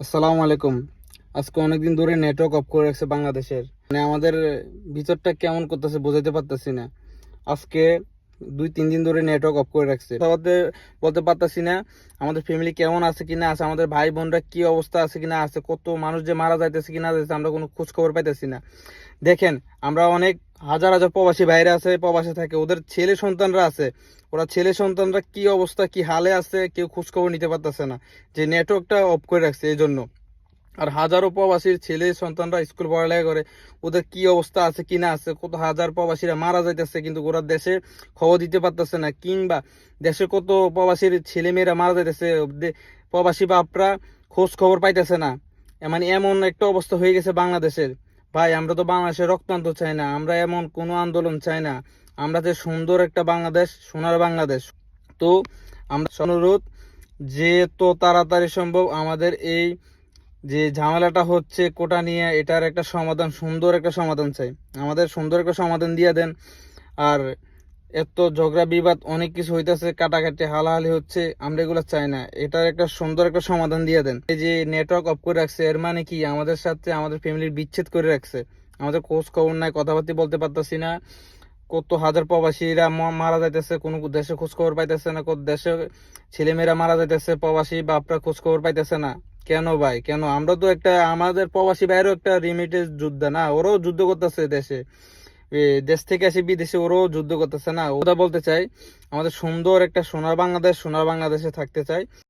আসসালামু আলাইকুম। আজকে অনেকদিন ধরে নেটওয়ার্ক অফ করে রাখছে বাংলাদেশের। মানে আমাদের ভিতরটা কেমন করতেছে বোঝাতে পারতেছি না। আজকে 2-3 দিন ধরে নেটওয়ার্ক অফ করে রাখছে। কথা বলতে পারতেছি না। আমাদের ফ্যামিলি কেমন আছে কিনা আছে, আমাদের ভাই বোনরা কি অবস্থা আছে কিনা আছে, কত মানুষ যে মারা যাইতেছে কিনা যাইতেছে, আমরা কোনো খোঁজ খবর পাইতেছি না। দেখেন, আমরা অনেক হাজার হাজার প্রবাসী ভাইরা আছে, প্রবাসে থাকে, ওদের ছেলে সন্তানরা আছে। ওরা ছেলে সন্তানরা কি অবস্থা কি হালে আছে কেউ খোঁজ খবর নিতে পারতেছে না, যে নেটওয়ার্কটা অফ করে রাখছে এই জন্য। আর হাজারো প্রবাসীর ছেলে সন্তানরা স্কুল পড়ালেখা করে, ওদের কি অবস্থা আছে কি না আছে, কত হাজার প্রবাসীরা মারা যাইতেছে কিন্তু ওরা দেশে খবর দিতে পারতেছে না, কিংবা দেশে কত প্রবাসীর ছেলে মেয়েরা মারা যাইতেছে, প্রবাসী বাপরা খোঁজ খবর পাইতেছে না। মানে এমন একটা অবস্থা হয়ে গেছে বাংলাদেশের। ভাই, আমরা তো বাংলাদেশের রক্তান্ত চাই না, আমরা এমন কোনো আন্দোলন চাই না। আমরা যে সুন্দর একটা বাংলাদেশ, সোনার বাংলাদেশ। তো আমরা অনুরোধ যে তো তাড়াতাড়ি সম্ভব আমাদের এই যে ঝামেলাটা হচ্ছে কোটা নিয়ে, এটার একটা সমাধান, সুন্দর একটা সমাধান চাই। আমাদের সুন্দর একটা সমাধান দিয়ে দেন। আর এত ঝগড়া বিবাদ অনেক কিছু হইতেছে, কাটাকাটি হালাহালি হচ্ছে, আমরা এগুলো চাই না। এটার একটা সুন্দর একটা সমাধান দিয়ে দেন। এই যে নেটওয়ার্ক অফ করে রাখছে, এর মানে কি আমাদের সাথে আমাদের ফ্যামিলির বিচ্ছেদ করে রাখছে। আমাদের খোঁজ খবর নাই, কথাবার্তা বলতে পারতেছি না। কত হাজার প্রবাসীরা মারা যাইতেছে, কোনো দেশে খোঁজ খবর পাইতেছে না, কত দেশে ছেলেমেয়েরা মারা যাইতেছে, প্রবাসী বাপরা খোঁজ খবর পাইতেছে না। কেন ভাই, কেন? আমরা তো একটা, আমাদের প্রবাসী বাইরেও একটা রিমিটেন্স যোদ্ধা না, ওরাও যুদ্ধ করতেছে দেশে। দেশ থেকে আসে বিদেশে ওরাও যুদ্ধ করতেছে না। ওটা বলতে চাই, আমাদের সুন্দর একটা সোনার বাংলাদেশ, সোনার বাংলাদেশে থাকতে চাই।